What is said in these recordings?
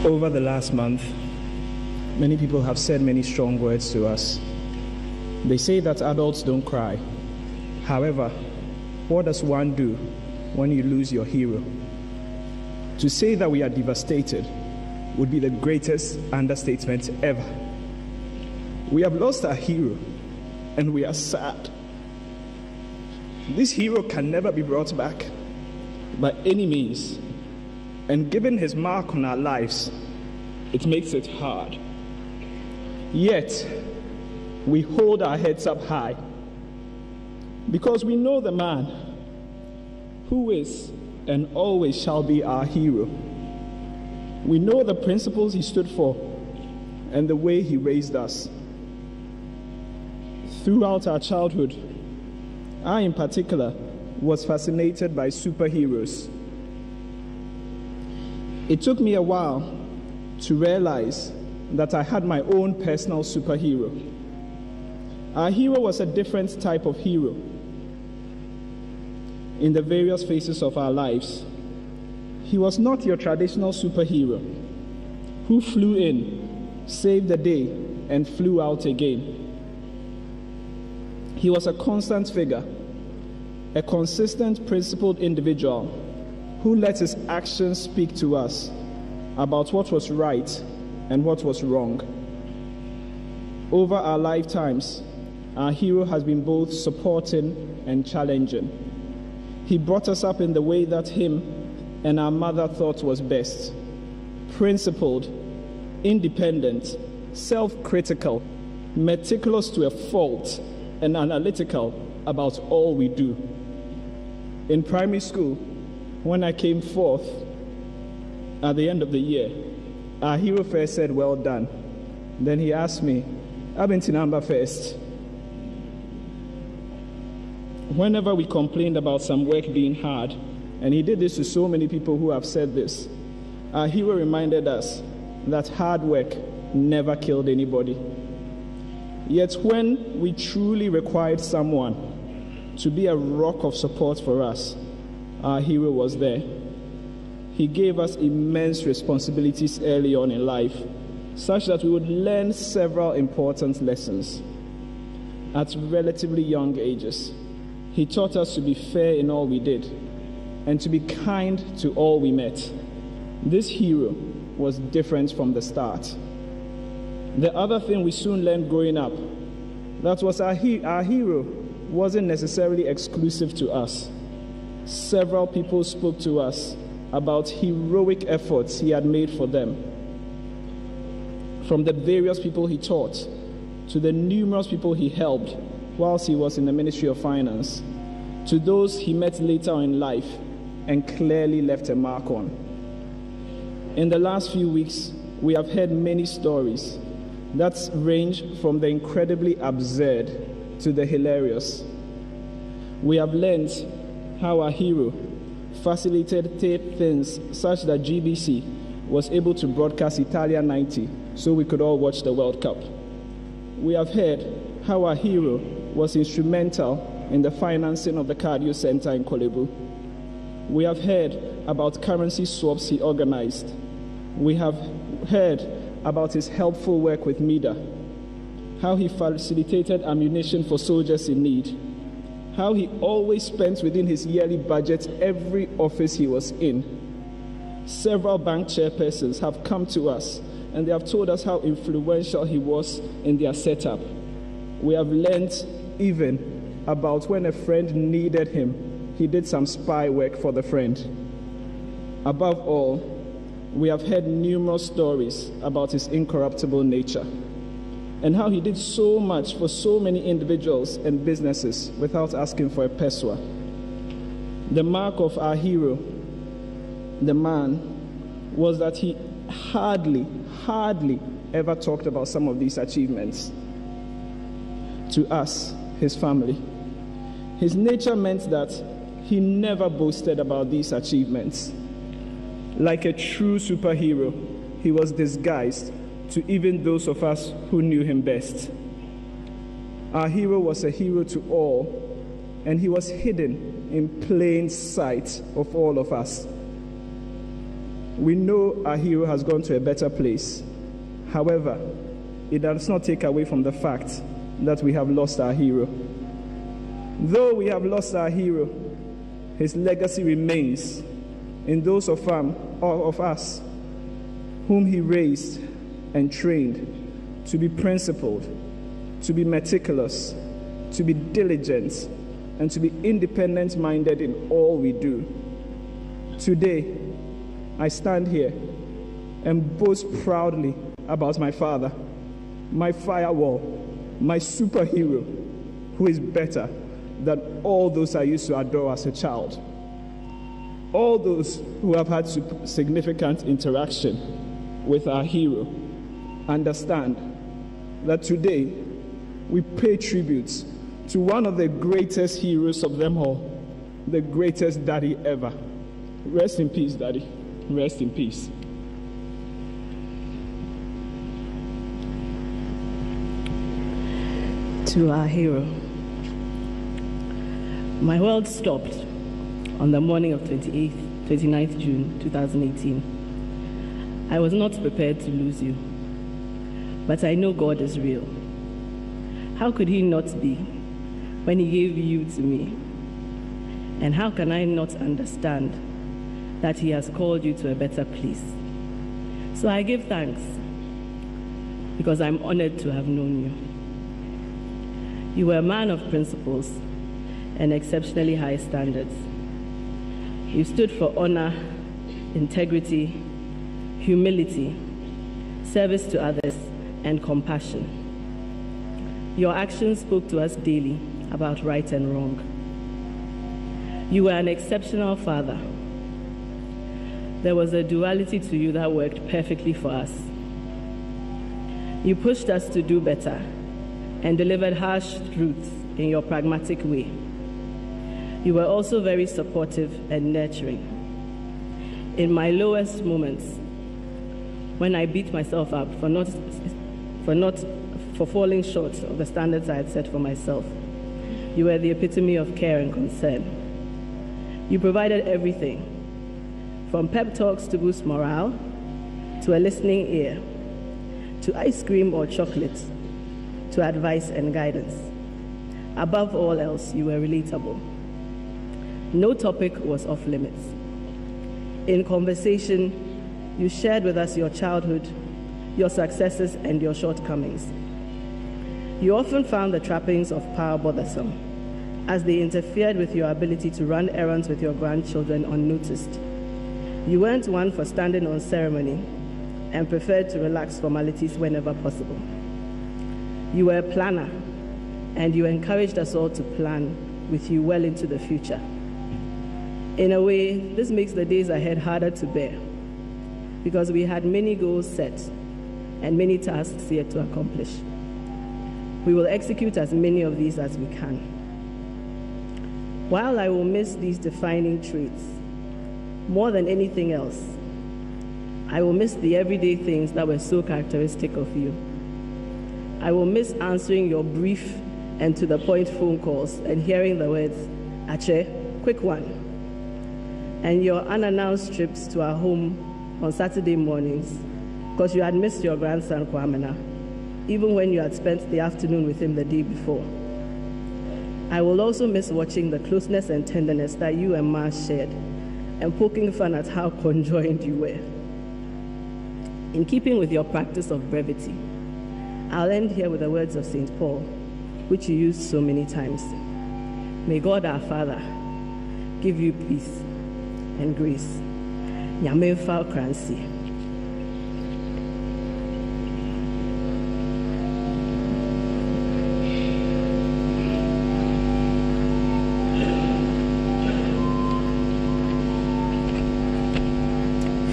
Over the last month, many people have said many strong words to us. They say that adults don't cry. However, what does one do when you lose your hero? To say that we are devastated would be the greatest understatement ever. We have lost our hero, and we are sad. This hero can never be brought back by any means. And given his mark on our lives, it makes it hard. Yet, we hold our heads up high because we know the man who is and always shall be our hero. We know the principles he stood for and the way he raised us. Throughout our childhood, I in particular was fascinated by superheroes. It took me a while to realize that I had my own personal superhero. Our hero was a different type of hero. In the various phases of our lives, he was not your traditional superhero who flew in, saved the day, and flew out again. He was a constant figure, a consistent, principled individual who let his actions speak to us about what was right and what was wrong. Over our lifetimes, our hero has been both supporting and challenging. He brought us up in the way that him and our mother thought was best. Principled, independent, self-critical, meticulous to a fault, and analytical about all we do. In primary school, when I came fourth at the end of the year, our hero first said, "Well done." Then he asked me, "I've been to number first." Whenever we complained about some work being hard, and he did this to so many people who have said this, our hero reminded us that hard work never killed anybody. Yet when we truly required someone to be a rock of support for us, our hero was there. He gave us immense responsibilities early on in life, such that we would learn several important lessons. At relatively young ages, he taught us to be fair in all we did and to be kind to all we met. This hero was different from the start. The other thing we soon learned growing up, that was our hero wasn't necessarily exclusive to us. Several people spoke to us about heroic efforts he had made for them. From the various people he taught to the numerous people he helped whilst he was in the Ministry of Finance, to those he met later on in life and clearly left a mark on. In the last few weeks, we have heard many stories that range from the incredibly absurd to the hilarious. We have learned how our hero facilitated things such that GBC was able to broadcast Italia 90 so we could all watch the World Cup. We have heard how our hero was instrumental in the financing of the cardio center in Kolebu. We have heard about currency swaps he organized. We have heard about his helpful work with MIDA, how he facilitated ammunition for soldiers in need, how he always spent within his yearly budget every office he was in. Several bank chairpersons have come to us and they have told us how influential he was in their setup. We have learned even about when a friend needed him, he did some spy work for the friend. Above all, we have heard numerous stories about his incorruptible nature and how he did so much for so many individuals and businesses without asking for a pesewa. The mark of our hero, the man, was that he hardly ever talked about some of these achievements to us, his family. His nature meant that he never boasted about these achievements. Like a true superhero, he was disguised to even those of us who knew him best. Our hero was a hero to all, and he was hidden in plain sight of all of us. We know our hero has gone to a better place. However, it does not take away from the fact that we have lost our hero. Though we have lost our hero, his legacy remains in those of us whom he raised and trained to be principled, to be meticulous, to be diligent, and to be independent-minded in all we do. Today, I stand here and boast proudly about my father, my firewall, my superhero, who is better than all those I used to adore as a child. All those who have had significant interaction with our hero understand that today we pay tribute to one of the greatest heroes of them all, the greatest daddy ever. Rest in peace, Daddy. Rest in peace. To our hero. My world stopped on the morning of 29th June 2018. I was not prepared to lose you, but I know God is real. How could he not be when he gave you to me? And how can I not understand that he has called you to a better place? So I give thanks because I'm honored to have known you. You were a man of principles and exceptionally high standards. You stood for honor, integrity, humility, service to others, and compassion. Your actions spoke to us daily about right and wrong. You were an exceptional father. There was a duality to you that worked perfectly for us. You pushed us to do better and delivered harsh truths in your pragmatic way. You were also very supportive and nurturing. In my lowest moments, when I beat myself up for falling short of the standards I had set for myself, you were the epitome of care and concern. You provided everything, from pep talks to boost morale, to a listening ear, to ice cream or chocolate, to advice and guidance. Above all else, you were relatable. No topic was off limits. In conversation, you shared with us your childhood, your successes, and your shortcomings. You often found the trappings of power bothersome, as they interfered with your ability to run errands with your grandchildren unnoticed. You weren't one for standing on ceremony and preferred to relax formalities whenever possible. You were a planner, and you encouraged us all to plan with you well into the future. In a way, this makes the days ahead harder to bear, because we had many goals set and many tasks yet to accomplish. We will execute as many of these as we can. While I will miss these defining traits, more than anything else, I will miss the everyday things that were so characteristic of you. I will miss answering your brief and to-the-point phone calls and hearing the words, "Ache, quick one," and your unannounced trips to our home on Saturday mornings because you had missed your grandson, Kwamena, even when you had spent the afternoon with him the day before. I will also miss watching the closeness and tenderness that you and Ma shared and poking fun at how conjoined you were. In keeping with your practice of brevity, I'll end here with the words of St. Paul, which you used so many times. May God our Father give you peace and grace. Nyame mfa okransi.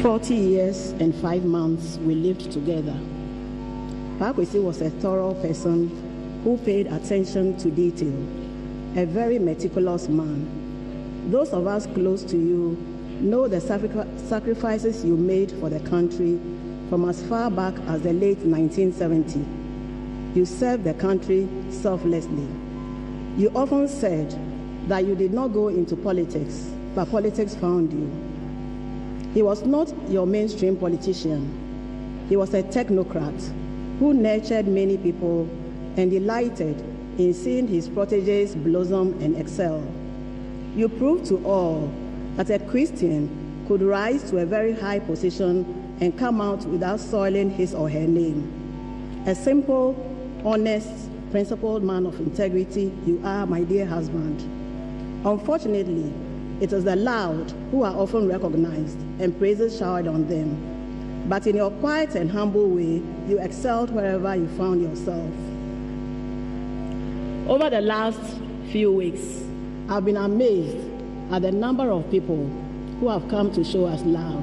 "40 years and 5 months we lived together. Paa Kwesi was a thorough person who paid attention to detail, a very meticulous man. Those of us close to you know the sacrifices you made for the country from as far back as the late 1970s. You served the country selflessly. You often said that you did not go into politics, but politics found you. He was not your mainstream politician. He was a technocrat who nurtured many people and delighted in seeing his protégés blossom and excel. You proved to all that a Christian could rise to a very high position and come out without soiling his or her name. A simple, honest, principled man of integrity, you are, my dear husband. Unfortunately, it is the loud who are often recognized and praises showered on them. But in your quiet and humble way, you excelled wherever you found yourself. Over the last few weeks, I've been amazed at the number of people who have come to show us love.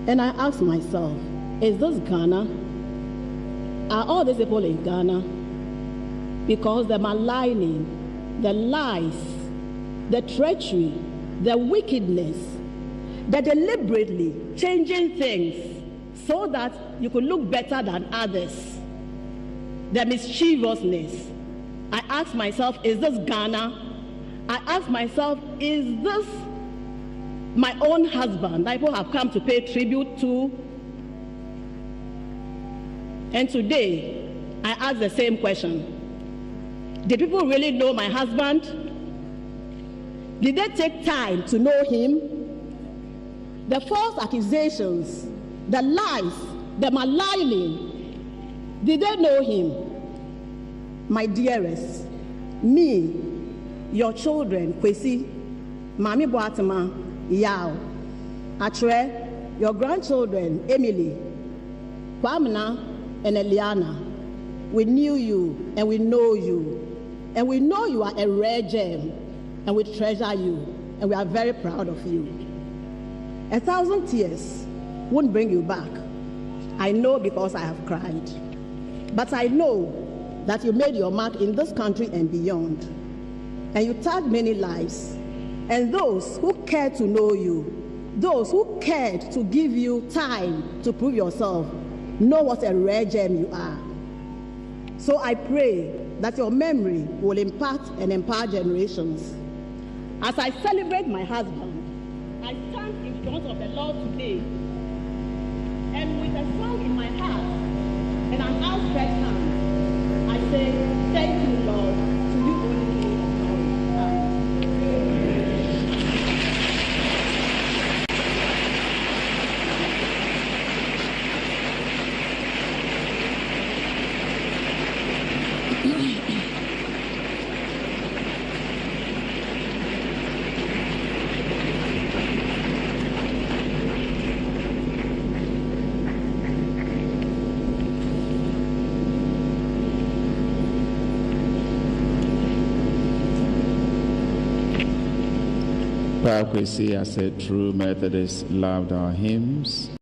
And I ask myself, is this Ghana? Are all these people in Ghana? Because the maligning, the lies, the treachery, the wickedness, the deliberately changing things so that you could look better than others, the mischievousness. I ask myself, is this Ghana? I ask myself, is this my own husband that people have come to pay tribute to? And today, I ask the same question. Did people really know my husband? Did they take time to know him? The false accusations, the lies, the maligning, did they know him? My dearest, me, your children, Kwesi, Mami Boatema, Yao, Atre, your grandchildren, Emily, Kwamna, and Eliana, we knew you and we know you. And we know you are a rare gem, and we treasure you, and we are very proud of you. 1,000 tears won't bring you back. I know because I have cried. But I know that you made your mark in this country and beyond. And you touched many lives. And those who cared to know you, those who cared to give you time to prove yourself, know what a rare gem you are. So I pray that your memory will impact and empower generations. As I celebrate my husband, I stand in front of the Lord today, and with a song in my heart and an outstretched hand, I say, thank you, Lord, to you only King of glory. Paa Kwesi, as a true Methodist, loved our hymns.